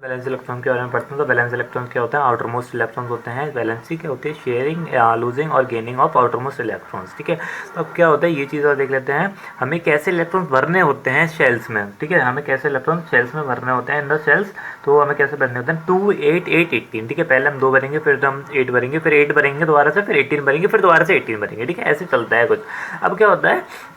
Valency electron के बारे में पढ़ते हैं। तो वैलेंस इलेक्ट्रॉन क्या होता है? आउटर मोस्ट इलेक्ट्रॉन्स होते हैं। वैलेंसी क्या होती है? शेयरिंग, लूजिंग और gaining of outer most electrons. ठीक है, तो अब क्या होता है ये चीज़ और देख लेते हैं। हमें कैसे इलेक्ट्रॉन्स भरने होते हैं शेल्स में। ठीक है, हमें कैसे इलेक्ट्रॉन शेल्स में भरने होते हैं इन द शेल्स। तो हमें कैसे भरने होते हैं? 2 8 8 18। ठीक है, पहले हम 2 भरेंगे, फिर हम 8 भरेंगे, फिर 8 भरेंगे दोबारा से, फिर 18 भरेंगे, फिर दोबारा से 18 भरेंगे। ठीक है, ऐसे चलता है कुछ। अब क्या होता है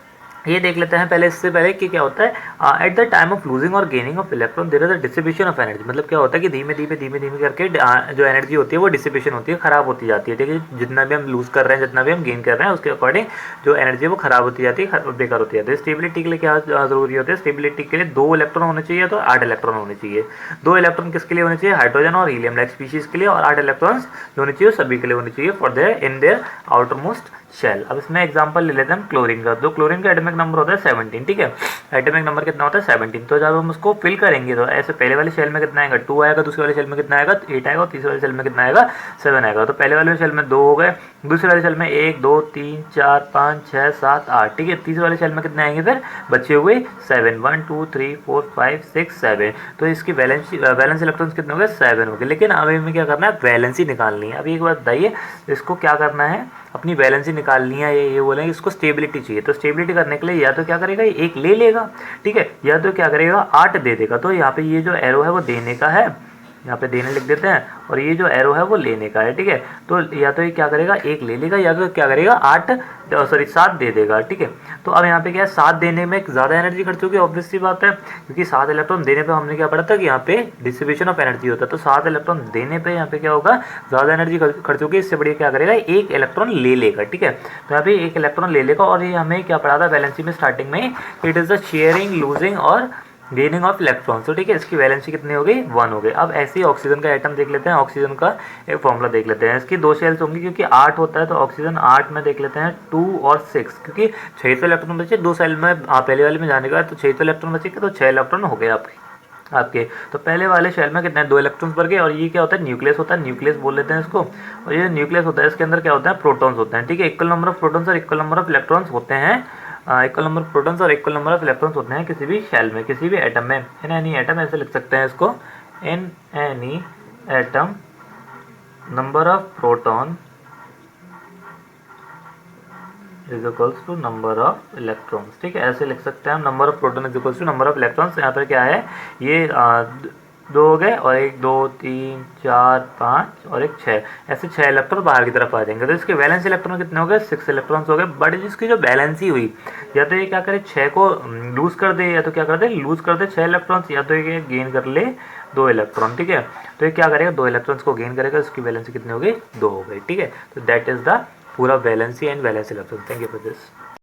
ये देख लेते हैं पहले, इससे पहले कि क्या होता है at the time of losing और gaining of electron there is a distribution of energy. मतलब क्या होता है कि धीमे धीमे करके जो एनर्जी होती है वो डिस्ट्रीब्यूशन होती है, खराब होती जाती है। ठीक है, जितना भी हम लूज कर रहे हैं, जितना भी हम गेन कर रहे हैं, उसके अकॉर्डिंग जो एनर्जी है वो खराब होती जाती है, बेकार होती जाती है। स्टेबिलिटी के लिए क्या जरूरी होता है? स्टेबिलिटी के लिए 2 इलेक्ट्रॉन होने चाहिए, तो 8 इलेक्ट्रॉन होने चाहिए। 2 इलेक्ट्रॉन किसके लिए होने चाहिए? हाइड्रोजन और हीलियम लाइक स्पीशीज के लिए, और 8 इलेक्ट्रॉन्स जो होने चाहिए सभी के लिए होने चाहिए for their in their outermost shell. अब इसमें एग्जांपल ले लेते हैं हम क्लोरीन का। तो क्लोरीन का एटॉमिक नंबर होता है 17। ठीक है, एटॉमिक नंबर कितना होता है? 17। तो जब हम उसको फिल करेंगे तो ऐसे पहले वाले शेल में कितना आएगा? 2 आएगा, दूसरे वाले शेल में कितना आएगा? 8 आएगा, और तीसरे वाले शेल में कितना आएगा? 7 आएगा। तो पहले वाले शेल में 2 हो गए, दूसरे वाले शेल में 1 2 3 4 5 6 7 8। ठीक है, तीसरे वाले शेल में कितने आएंगे फिर बचे हुए? 7 1 2 3 4 5 6 7। तो इसकी वैलेंस इलेक्ट्रॉन्स कितने हो गए? 7 हो गए। लेकिन अब हमें क्या करना है? वैलेंसी निकालनी है। अब एक बात बताइए, इसको क्या करना है? अपनी वैलेंसी निकालनी है। ये बोलेंगे इसको स्टेबिलिटी चाहिए। तो स्टेबिलिटी करने के लिए या तो क्या करेगा? एक ले लेगा, ठीक है, या तो क्या करेगा? 8 दे देगा। तो यहाँ पे ये जो एरो है वो देने का है, यहाँ पे देने लिख देते हैं, और ये जो एरो है वो लेने का है। ठीक है, तो या तो ये क्या करेगा? 1 ले लेगा, या तो क्या करेगा? 7 दे देगा। ठीक है, तो अब यहाँ पे क्या है? 7 देने में ज़्यादा एनर्जी खर्च होगी, ऑब्वियस सी बात है, क्योंकि 7 इलेक्ट्रॉन देने पे हमने क्या पढ़ा था कि यहाँ पे डिस्ट्रीब्यूशन ऑफ एनर्जी होता है। तो 7 इलेक्ट्रॉन देने पे यहाँ पे क्या होगा? ज़्यादा एनर्जी खर्च होगी। इससे बढ़िया क्या करेगा? 1 इलेक्ट्रॉन ले लेगा। ठीक है, तो यहाँ पे 1 इलेक्ट्रॉन ले लेगा। और ये हमें क्या पढ़ा था वैलेंसी में स्टार्टिंग में? It is the sharing, losing और गेनिंग ऑफ इलेक्ट्रॉन्स। तो ठीक है, इसकी वैलेंसी कितनी हो गई? 1 हो गई। अब ऐसे ही ऑक्सीजन का एटम देख लेते हैं। ऑक्सीजन का एक फॉर्मूला देख लेते हैं। इसकी 2 शेल्स होंगी, क्योंकि 8 होता है, तो ऑक्सीजन 8 में देख लेते हैं 2 और 6, क्योंकि 6 तो इलेक्ट्रॉन बचे 2 सेल में। पहले वाले में जाने के बाद तो 6 तो इलेक्ट्रॉन बचेंगे, तो 6 इलेक्ट्रॉन हो गए आपके। तो पहले वाले शेल में कितने? 2 इलेक्ट्रॉन्स भर गए। और ये क्या होता है? न्यूक्लियस होता है, न्यूक्लियस बोल लेते हैं इसको। और ये न्यूक्लियस होता है, इसके अंदर क्या होता है? प्रोटॉन्स होते हैं। ठीक है, इक्वल नंबर ऑफ प्रोटॉन्स और इक्वल नंबर ऑफ इलेक्ट्रॉन्स होते हैं। इक्वल नंबर ऑफ प्रोटॉन्स और इक्वल नंबर ऑफ इलेक्ट्रॉन्स होते हैं किसी भी शेल में, किसी भी एटम में। इन एनी एटम ऐसे लिख सकते हैं इसको, in any atom number of proton is equals to number of electrons. ठीक है, ऐसे लिख सकते हैं हम, number of proton is equals to number of electrons. यहाँ पर क्या है? ये 2 हो गए, और 1 2 3 4 5 और 1 6, ऐसे 6 इलेक्ट्रॉन बाहर की तरफ आ जाएंगे। तो इसके वैलेंस इलेक्ट्रॉन कितने हो गए? 6 इलेक्ट्रॉन्स हो गए। बट इसकी जो बैलेंसी हुई, या तो ये क्या करे? 6 को लूज कर दे, या तो क्या कर दे? लूज कर दे 6 इलेक्ट्रॉन्स, या तो ये गेन कर ले 2 इलेक्ट्रॉन। ठीक है, तो ये क्या करेगा? 2 इलेक्ट्रॉन्स को गेन करेगा। इसकी वैलेंसी कितनी हो गई? 2 हो गई। ठीक है, तो दैट इज द पूरा valency and valence electron. Thank you for this.